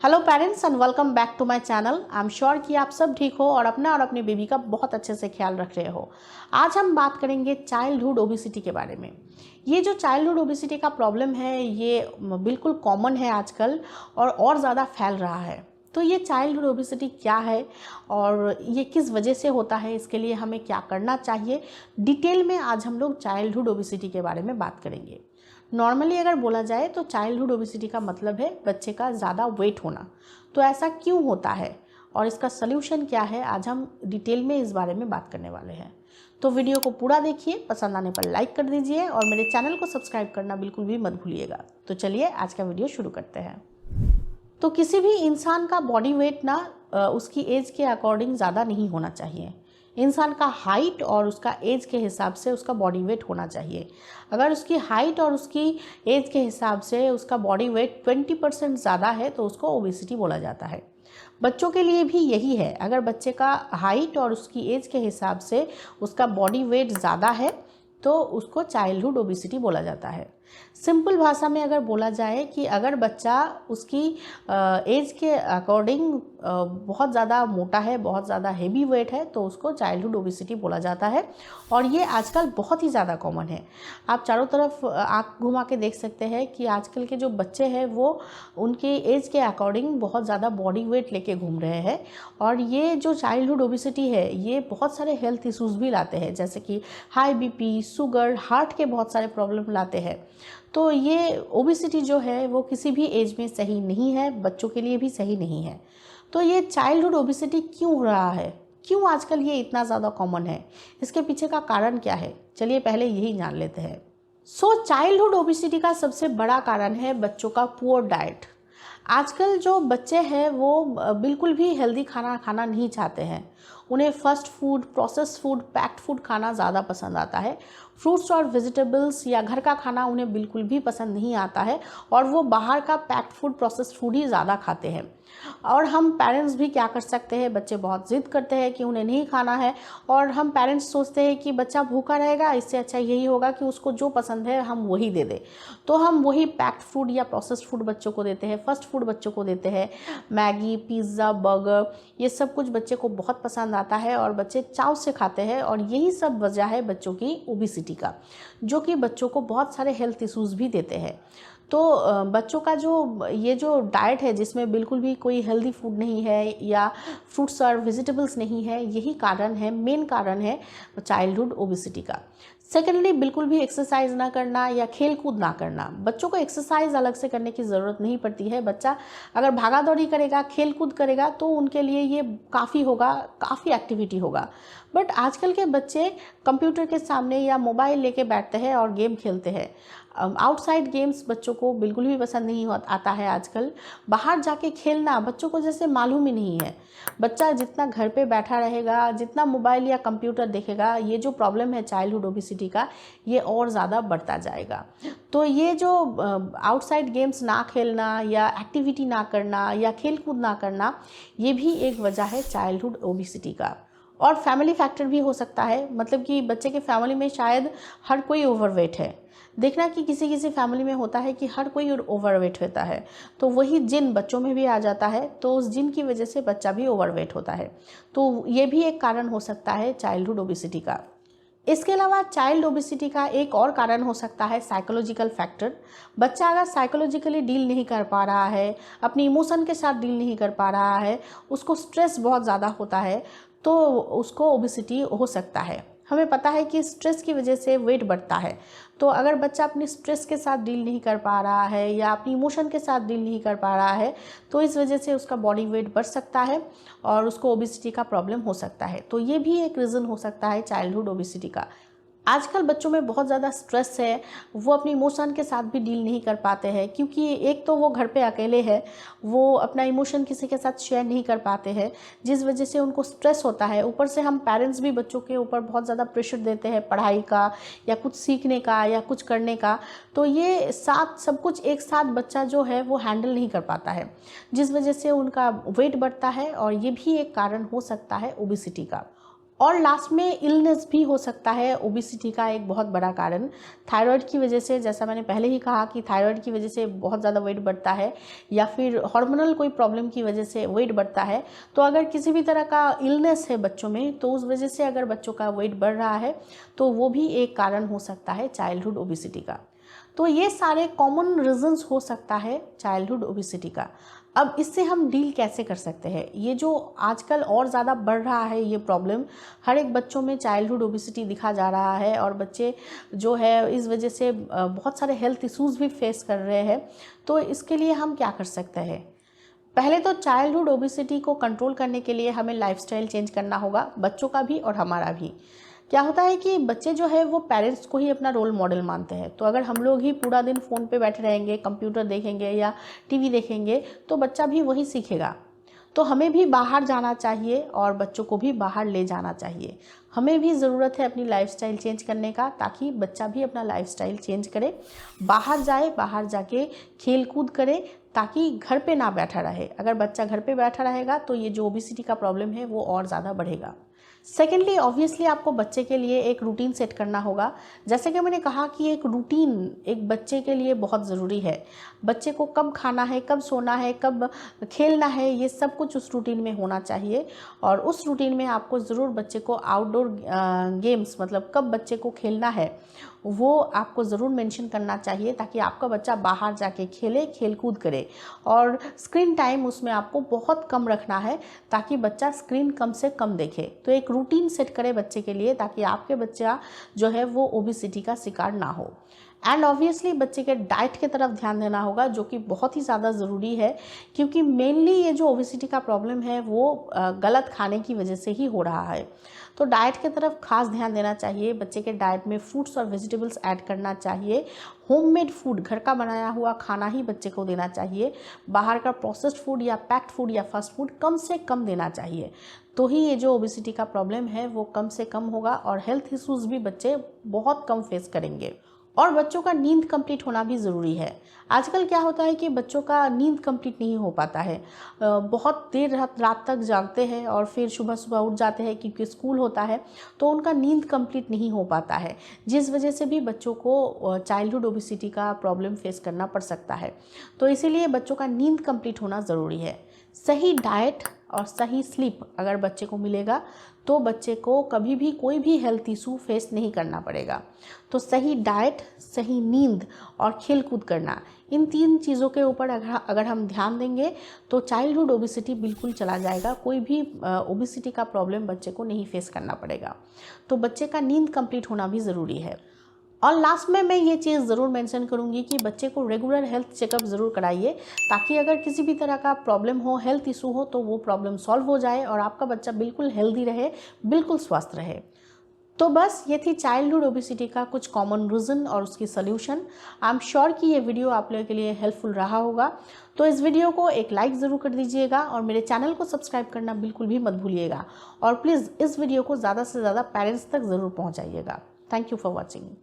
Hello parents and welcome back to my channel. I am sure कि आप सब ठीक हो और अपना और अपनी बेबी का बहुत अच्छे से ख्याल रख रहे हो। आज हम बात करेंगे चाइल्डहुड ओबेसिटी के बारे में। ये जो चाइल्डहुड ओबेसिटी का प्रॉब्लम है ये बिल्कुल कॉमन है आजकल और ज़्यादा फैल रहा है। तो ये चाइल्डहुड ओबेसिटी क्या है और ये किस वजह से होता है, इसके लिए हमें क्या करना चाहिए, डिटेल में आज हम लोग चाइल्डहुड ओबेसिटी के बारे में बात करेंगे। नॉर्मली अगर बोला जाए तो चाइल्डहुड ओबेसिटी का मतलब है बच्चे का ज़्यादा वेट होना। तो ऐसा क्यों होता है और इसका सल्यूशन क्या है, आज हम डिटेल में इस बारे में बात करने वाले हैं। तो वीडियो को पूरा देखिए, पसंद आने पर लाइक कर दीजिए और मेरे चैनल को सब्सक्राइब करना बिल्कुल भी मत भूलिएगा। तो चलिए आज का वीडियो शुरू करते हैं। तो किसी भी इंसान का बॉडी वेट ना उसकी एज के अकॉर्डिंग ज़्यादा नहीं होना चाहिए। इंसान का हाइट और उसका एज के हिसाब से उसका बॉडी वेट होना चाहिए। अगर उसकी हाइट और उसकी एज के हिसाब से उसका बॉडी वेट 20% ज़्यादा है तो उसको ओबेसिटी बोला जाता है। बच्चों के लिए भी यही है। अगर बच्चे का हाइट और उसकी एज के हिसाब से उसका बॉडी वेट ज़्यादा है तो उसको चाइल्डहुड ओबेसिटी बोला जाता है। सिंपल भाषा में अगर बोला जाए कि अगर बच्चा उसकी एज के अकॉर्डिंग बहुत ज़्यादा मोटा है, बहुत ज़्यादा हेवी वेट है तो उसको चाइल्डहुड ओबेसिटी बोला जाता है। और ये आजकल बहुत ही ज़्यादा कॉमन है। आप चारों तरफ आँख घुमा के देख सकते हैं कि आजकल के जो बच्चे हैं वो उनके एज के अकॉर्डिंग बहुत ज़्यादा बॉडी वेट लेके घूम रहे हैं। और ये जो चाइल्डहुड ओबेसिटी है ये बहुत सारे हेल्थ इश्यूज़ भी लाते हैं, जैसे कि हाई बीपी, शुगर, हार्ट के बहुत सारे प्रॉब्लम लाते हैं। तो ये ओबेसिटी जो है वो किसी भी एज में सही नहीं है, बच्चों के लिए भी सही नहीं है। तो ये चाइल्डहुड ओबेसिटी क्यों हो रहा है, क्यों आजकल ये इतना ज़्यादा कॉमन है, इसके पीछे का कारण क्या है, चलिए पहले यही जान लेते हैं। चाइल्डहुड ओबेसिटी का सबसे बड़ा कारण है बच्चों का पुअर डाइट। आजकल जो बच्चे हैं वो बिल्कुल भी हेल्दी खाना खाना नहीं चाहते हैं। उन्हें fast food, processed food, packed food खाना ज़्यादा पसंद आता है। फ्रूट्स और वेजिटेबल्स या घर का खाना उन्हें बिल्कुल भी पसंद नहीं आता है और वो बाहर का पैक्ड फूड, प्रोसेस्ड फूड ही ज़्यादा खाते हैं। और हम पेरेंट्स भी क्या कर सकते हैं, बच्चे बहुत ज़िद करते हैं कि उन्हें नहीं खाना है और हम पेरेंट्स सोचते हैं कि बच्चा भूखा रहेगा, इससे अच्छा यही होगा कि उसको जो पसंद है हम वही दे दें। तो हम वही पैक्ड फूड या प्रोसेस्ड फूड बच्चों को देते हैं, फास्ट फूड बच्चों को देते हैं। मैगी, पिज़्ज़ा, बर्गर, ये सब कुछ बच्चे को बहुत पसंद आता है और बच्चे चाव से खाते हैं। और यही सब वजह है बच्चों की ओबेसिटी का, जो कि बच्चों को बहुत सारे हेल्थ इश्यूज़ भी देते हैं। तो बच्चों का ये जो डाइट है जिसमें बिल्कुल भी कोई हेल्दी फूड नहीं है या फ्रूट्स और वेजिटेबल्स नहीं है, यही कारण है, मेन कारण है चाइल्डहुड ओबेसिटी का। सेकेंडली, बिल्कुल भी एक्सरसाइज ना करना या खेल कूद ना करना। बच्चों को एक्सरसाइज अलग से करने की ज़रूरत नहीं पड़ती है। बच्चा अगर भागा दौड़ी करेगा, खेल कूद करेगा तो उनके लिए ये काफ़ी होगा, काफ़ी एक्टिविटी होगा। बट आजकल के बच्चे कंप्यूटर के सामने या मोबाइल लेके बैठते हैं और गेम खेलते हैं। आउटसाइड गेम्स बच्चों को बिल्कुल भी पसंद नहीं आता है। आजकल बाहर जाके खेलना बच्चों को जैसे मालूम ही नहीं है। बच्चा जितना घर पे बैठा रहेगा, जितना मोबाइल या कंप्यूटर देखेगा, ये जो प्रॉब्लम है चाइल्डहुड ओबेसिटी का, ये और ज़्यादा बढ़ता जाएगा। तो ये जो आउटसाइड गेम्स ना खेलना या एक्टिविटी ना करना या खेल कूद ना करना, ये भी एक वजह है चाइल्डहुड ओबेसिटी का। और फैमिली फैक्टर भी हो सकता है, मतलब कि बच्चे के फैमिली में शायद हर कोई ओवरवेट है। देखना कि किसी किसी फैमिली में होता है कि हर कोई ओवरवेट होता है, तो वही जिन बच्चों में भी आ जाता है, तो उस जिन की वजह से बच्चा भी ओवरवेट होता है। तो ये भी एक कारण हो सकता है चाइल्डहुड ओबेसिटी का। इसके अलावा चाइल्ड ओबेसिटी का एक और कारण हो सकता है साइकोलॉजिकल फैक्टर। बच्चा अगर साइकोलॉजिकली डील नहीं कर पा रहा है, अपनी इमोशन के साथ डील नहीं कर पा रहा है, उसको स्ट्रेस बहुत ज़्यादा होता है, तो उसको ओबेसिटी हो सकता है। हमें पता है कि स्ट्रेस की वजह से वेट बढ़ता है। तो अगर बच्चा अपनी स्ट्रेस के साथ डील नहीं कर पा रहा है या अपनी इमोशन के साथ डील नहीं कर पा रहा है तो इस वजह से उसका बॉडी वेट बढ़ सकता है और उसको ओबेसिटी का प्रॉब्लम हो सकता है। तो ये भी एक रीज़न हो सकता है चाइल्डहुड ओबेसिटी का। आजकल बच्चों में बहुत ज़्यादा स्ट्रेस है, वो अपनी इमोशन के साथ भी डील नहीं कर पाते हैं, क्योंकि एक तो वो घर पे अकेले है, वो अपना इमोशन किसी के साथ शेयर नहीं कर पाते हैं, जिस वजह से उनको स्ट्रेस होता है। ऊपर से हम पेरेंट्स भी बच्चों के ऊपर बहुत ज़्यादा प्रेशर देते हैं पढ़ाई का या कुछ सीखने का या कुछ करने का। तो ये सब कुछ एक साथ बच्चा जो है वो हैंडल नहीं कर पाता है, जिस वजह से उनका वेट बढ़ता है और ये भी एक कारण हो सकता है ओबेसिटी का। और लास्ट में इलनेस भी हो सकता है ओबिसिटी का एक बहुत बड़ा कारण। थायराइड की वजह से, जैसा मैंने पहले ही कहा कि थायराइड की वजह से बहुत ज़्यादा वेट बढ़ता है, या फिर हार्मोनल कोई प्रॉब्लम की वजह से वेट बढ़ता है। तो अगर किसी भी तरह का इलनेस है बच्चों में, तो उस वजह से अगर बच्चों का वेट बढ़ रहा है तो वो भी एक कारण हो सकता है चाइल्डहुड ओबिसिटी का। तो ये सारे कॉमन रीजंस हो सकता है चाइल्डहुड ओबिसिटी का। अब इससे हम डील कैसे कर सकते हैं? ये जो आजकल और ज़्यादा बढ़ रहा है ये प्रॉब्लम, हर एक बच्चों में चाइल्डहुड ओबिसिटी दिखा जा रहा है, और बच्चे जो है इस वजह से बहुत सारे हेल्थ इश्यूज़ भी फेस कर रहे हैं। तो इसके लिए हम क्या कर सकते हैं? पहले तो चाइल्डहुड ओबिसिटी को कंट्रोल करने के लिए हमें लाइफस्टाइल चेंज करना होगा, बच्चों का भी और हमारा भी। क्या होता है कि बच्चे जो है वो पेरेंट्स को ही अपना रोल मॉडल मानते हैं। तो अगर हम लोग ही पूरा दिन फ़ोन पे बैठे रहेंगे, कंप्यूटर देखेंगे या टीवी देखेंगे, तो बच्चा भी वही सीखेगा। तो हमें भी बाहर जाना चाहिए और बच्चों को भी बाहर ले जाना चाहिए। हमें भी ज़रूरत है अपनी लाइफस्टाइल चेंज करने का, ताकि बच्चा भी अपना लाइफस्टाइल चेंज करे, बाहर जाए, बाहर जाके खेल कूद करे, ताकि घर पे ना बैठा रहे। अगर बच्चा घर पे बैठा रहेगा तो ये जो ओबिसिटी का प्रॉब्लम है वो और ज़्यादा बढ़ेगा। सेकेंडली, ऑब्वियसली आपको बच्चे के लिए एक रूटीन सेट करना होगा। जैसे कि मैंने कहा कि एक रूटीन एक बच्चे के लिए बहुत ज़रूरी है। बच्चे को कब खाना है, कब सोना है, कब खेलना है, ये सब कुछ उस रूटीन में होना चाहिए। और उस रूटीन में आपको ज़रूर बच्चे को आउटडोर गेम्स, मतलब कब बच्चे को खेलना है, वो आपको ज़रूर मेंशन करना चाहिए, ताकि आपका बच्चा बाहर जाके खेले, खेल कूद करे। और स्क्रीन टाइम उसमें आपको बहुत कम रखना है, ताकि बच्चा स्क्रीन कम से कम देखे। तो एक रूटीन सेट करे बच्चे के लिए, ताकि आपके बच्चा जो है वो ओबिसिटी का शिकार ना हो। एंड ऑब्वियसली बच्चे के डाइट की तरफ ध्यान देना होगा, जो कि बहुत ही ज़्यादा ज़रूरी है, क्योंकि मेनली ये जो ओबिसिटी का प्रॉब्लम है वो गलत खाने की वजह से ही हो रहा है। तो डाइट की तरफ खास ध्यान देना चाहिए। बच्चे के डाइट में फ्रूट्स और वेजिटेबल्स ऐड करना चाहिए। होममेड फूड, घर का बनाया हुआ खाना ही बच्चे को देना चाहिए। बाहर का प्रोसेस्ड फूड या पैक्ड फूड या फास्ट फूड कम से कम देना चाहिए। तो ही ये जो ओबिसिटी का प्रॉब्लम है वो कम से कम होगा, और हेल्थ इश्यूज़ भी बच्चे बहुत कम फेस करेंगे। और बच्चों का नींद कंप्लीट होना भी ज़रूरी है। आजकल क्या होता है कि बच्चों का नींद कंप्लीट नहीं हो पाता है, बहुत देर रात तक जागते हैं और फिर सुबह सुबह उठ जाते हैं, क्योंकि स्कूल होता है, तो उनका नींद कंप्लीट नहीं हो पाता है, जिस वजह से भी बच्चों को चाइल्डहुड ओबिसिटी का प्रॉब्लम फेस करना पड़ सकता है। तो इसीलिए बच्चों का नींद कंप्लीट होना ज़रूरी है। सही डाइट और सही स्लीप अगर बच्चे को मिलेगा, तो बच्चे को कभी भी कोई भी हेल्थ इशू फेस नहीं करना पड़ेगा। तो सही डाइट, सही नींद और खेल कूद करना, इन 3 चीज़ों के ऊपर अगर हम ध्यान देंगे तो चाइल्डहुड ओबिसिटी बिल्कुल चला जाएगा। कोई भी ओबिसिटी का प्रॉब्लम बच्चे को नहीं फेस करना पड़ेगा। तो बच्चे का नींद कंप्लीट होना भी ज़रूरी है। और लास्ट में मैं ये चीज़ ज़रूर मेंशन करूँगी कि बच्चे को रेगुलर हेल्थ चेकअप ज़रूर कराइए, ताकि अगर किसी भी तरह का प्रॉब्लम हो, हेल्थ इशू हो, तो वो प्रॉब्लम सॉल्व हो जाए और आपका बच्चा बिल्कुल हेल्दी रहे, बिल्कुल स्वस्थ रहे। तो बस ये थी चाइल्डहुड ओबिसिटी का कुछ कॉमन रीज़न और उसकी सोल्यूशन। आई एम श्योर कि ये वीडियो आप लोगों के लिए हेल्पफुल रहा होगा। तो इस वीडियो को एक लाइक ज़रूर कर दीजिएगा, और मेरे चैनल को सब्सक्राइब करना बिल्कुल भी मत भूलिएगा। और प्लीज़ इस वीडियो को ज़्यादा से ज़्यादा पेरेंट्स तक ज़रूर पहुँचाइएगा। Thank you for watching.